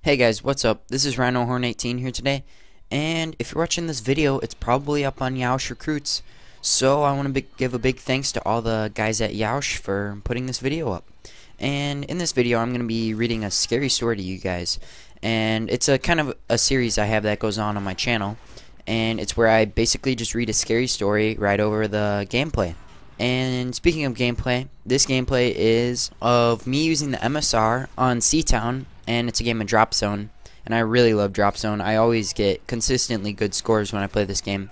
Hey guys, what's up? This is RynoHorn18 here today, and if you're watching this video, it's probably up on Yeousch Recruits. So I want to give a big thanks to all the guys at Yeousch for putting this video up. And in this video, I'm going to be reading a scary story to you guys, and it's a kind of a series I have that goes on my channel, and it's where I basically just read a scary story right over the gameplay. And speaking of gameplay, this gameplay is of me using the MSR on Seatown, and it's a game of Drop Zone, and I really love Drop Zone. I always get consistently good scores when I play this game,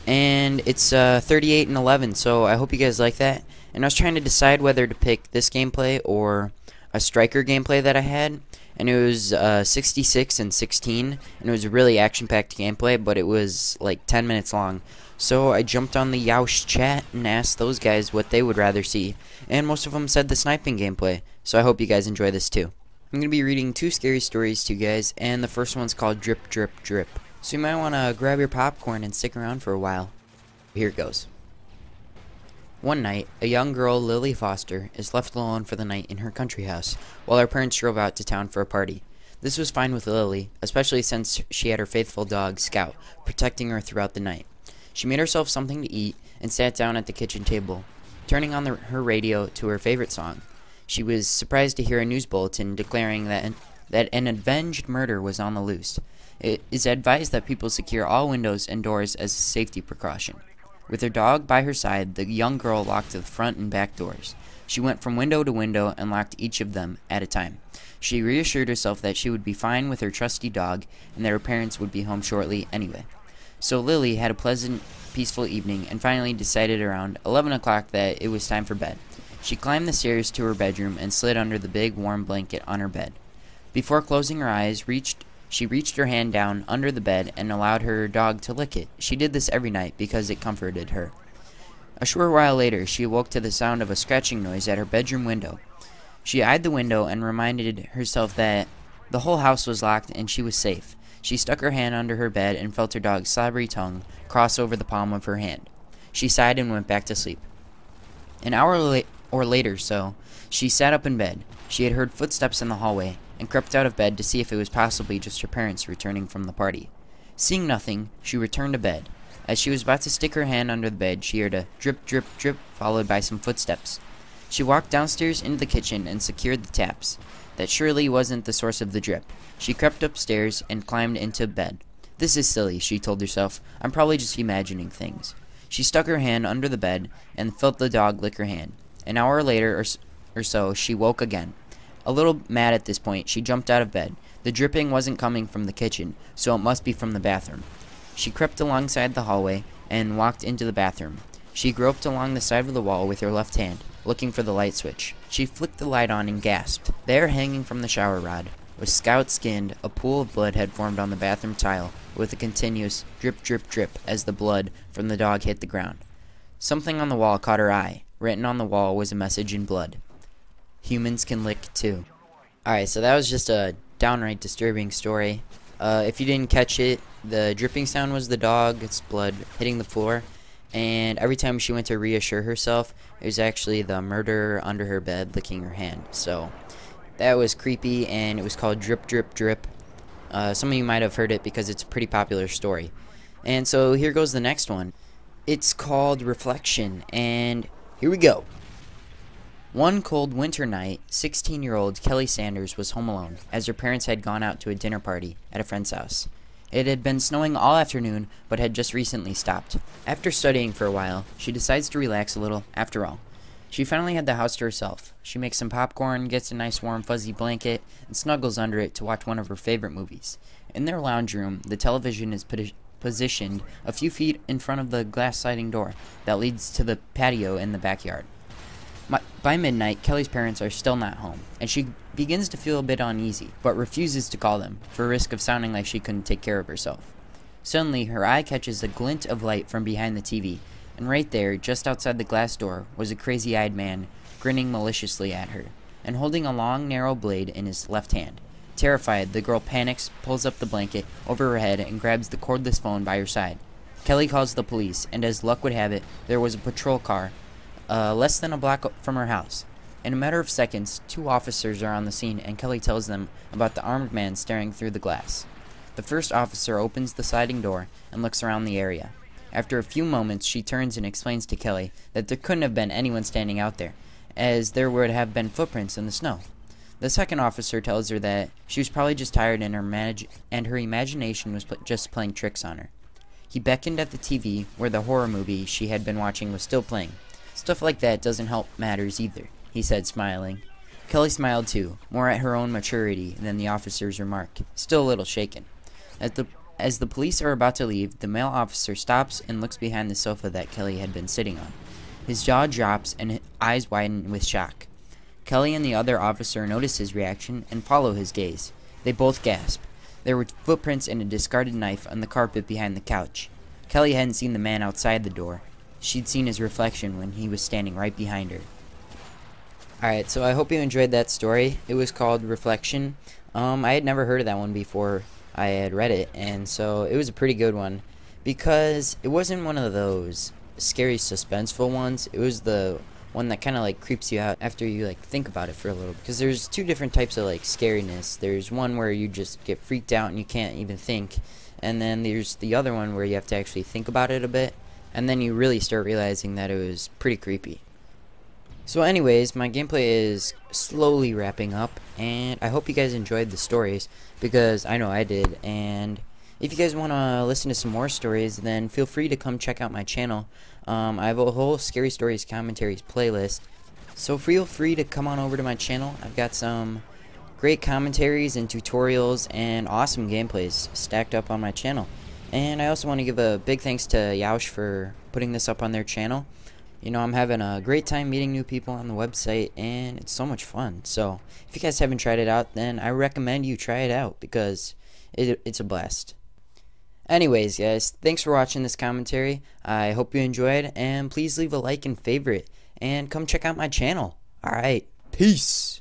and it's 38-11, so I hope you guys like that. And I was trying to decide whether to pick this gameplay or a striker gameplay that I had, and it was 66-16, and it was a really action-packed gameplay, but it was like 10 minutes long. So I jumped on the Yeousch chat and asked those guys what they would rather see, and most of them said the sniping gameplay, so I hope you guys enjoy this too. I'm going to be reading two scary stories to you guys, and the first one's called Drip Drip Drip. So you might want to grab your popcorn and stick around for a while. Here it goes. One night, a young girl, Lily Foster, is left alone for the night in her country house, while her parents drove out to town for a party. This was fine with Lily, especially since she had her faithful dog, Scout, protecting her throughout the night. She made herself something to eat and sat down at the kitchen table, turning on her radio to her favorite song. She was surprised to hear a news bulletin declaring that an avenged murder was on the loose. It is advised that people secure all windows and doors as a safety precaution. With her dog by her side, the young girl locked the front and back doors. She went from window to window and locked each of them at a time. She reassured herself that she would be fine with her trusty dog and that her parents would be home shortly anyway. So Lily had a pleasant, peaceful evening and finally decided around 11 o'clock that it was time for bed. She climbed the stairs to her bedroom and slid under the big warm blanket on her bed. Before closing her eyes, she reached her hand down under the bed and allowed her dog to lick it. She did this every night because it comforted her. A short while later, she awoke to the sound of a scratching noise at her bedroom window. She eyed the window and reminded herself that the whole house was locked and she was safe. She stuck her hand under her bed and felt her dog's slobbery tongue cross over the palm of her hand. She sighed and went back to sleep. An hour or later she sat up in bed. She had heard footsteps in the hallway and crept out of bed to see if it was possibly just her parents returning from the party. Seeing nothing, she returned to bed. As she was about to stick her hand under the bed, she heard a drip, drip, drip, followed by some footsteps. She walked downstairs into the kitchen and secured the taps. That surely wasn't the source of the drip. She crept upstairs and climbed into bed. This is silly, she told herself. I'm probably just imagining things. She stuck her hand under the bed and felt the dog lick her hand. An hour later or so, she woke again. A little mad at this point, she jumped out of bed. The dripping wasn't coming from the kitchen, so it must be from the bathroom. She crept alongside the hallway and walked into the bathroom. She groped along the side of the wall with her left hand, looking for the light switch. She flicked the light on and gasped. There, hanging from the shower rod, was Scout skinned. A pool of blood had formed on the bathroom tile, with a continuous drip, drip, drip as the blood from the dog hit the ground. Something on the wall caught her eye. Written on the wall was a message in blood. Humans can lick too. Alright, so that was just a downright disturbing story. If you didn't catch it, the dripping sound was the dog's blood hitting the floor, and every time she went to reassure herself, it was actually the murderer under her bed licking her hand. So that was creepy, and it was called Drip Drip Drip. Some of you might have heard it because it's a pretty popular story. And so here goes the next one. It's called Reflection, and here we go. One cold winter night, 16-year-old Kelly Sanders was home alone, as her parents had gone out to a dinner party at a friend's house. It had been snowing all afternoon, but had just recently stopped. After studying for a while, she decides to relax a little after all. She finally had the house to herself. She makes some popcorn, gets a nice warm fuzzy blanket, and snuggles under it to watch one of her favorite movies. In their lounge room, the television is positioned a few feet in front of the glass sliding door that leads to the patio in the backyard. By midnight, Kelly's parents are still not home, and she begins to feel a bit uneasy, but refuses to call them, for risk of sounding like she couldn't take care of herself. Suddenly, her eye catches a glint of light from behind the TV, and right there, just outside the glass door, was a crazy-eyed man, grinning maliciously at her, and holding a long, narrow blade in his left hand. Terrified, the girl panics, pulls up the blanket over her head, and grabs the cordless phone by her side. Kelly calls the police, and as luck would have it, there was a patrol car less than a block from her house. In a matter of seconds, 2 officers are on the scene and Kelly tells them about the armed man staring through the glass. The first officer opens the sliding door and looks around the area. After a few moments, she turns and explains to Kelly that there couldn't have been anyone standing out there, as there would have been footprints in the snow. The second officer tells her that she was probably just tired and her imagination was just playing tricks on her. He beckoned at the TV where the horror movie she had been watching was still playing. Stuff like that doesn't help matters either, he said, smiling. Kelly smiled too, more at her own maturity than the officer's remark, still a little shaken. As the police are about to leave, the male officer stops and looks behind the sofa that Kelly had been sitting on. His jaw drops and his eyes widen with shock. Kelly and the other officer notice his reaction and follow his gaze. They both gasp. There were footprints and a discarded knife on the carpet behind the couch. Kelly hadn't seen the man outside the door. She'd seen his reflection when he was standing right behind her. Alright, so I hope you enjoyed that story. It was called Reflection. I had never heard of that one before I had read it, and so it was a pretty good one because it wasn't one of those scary suspenseful ones. It was the one that kind of like creeps you out after you like think about it for a little, because there's 2 different types of like scariness. There's one where you just get freaked out and you can't even think, and then there's the other one where you have to actually think about it a bit, and then you really start realizing that it was pretty creepy. So anyways, my gameplay is slowly wrapping up, and I hope you guys enjoyed the stories, because I know I did. And if you guys want to listen to some more stories, then feel free to come check out my channel. I have a whole Scary Stories commentaries playlist, so feel free to come on over to my channel. I've got some great commentaries and tutorials and awesome gameplays stacked up on my channel. And I also want to give a big thanks to Yeousch for putting this up on their channel. You know, I'm having a great time meeting new people on the website, and it's so much fun. So if you guys haven't tried it out, then I recommend you try it out, because it's a blast. Anyways, guys, thanks for watching this commentary. I hope you enjoyed, and please leave a like and favorite, and come check out my channel. Alright, peace!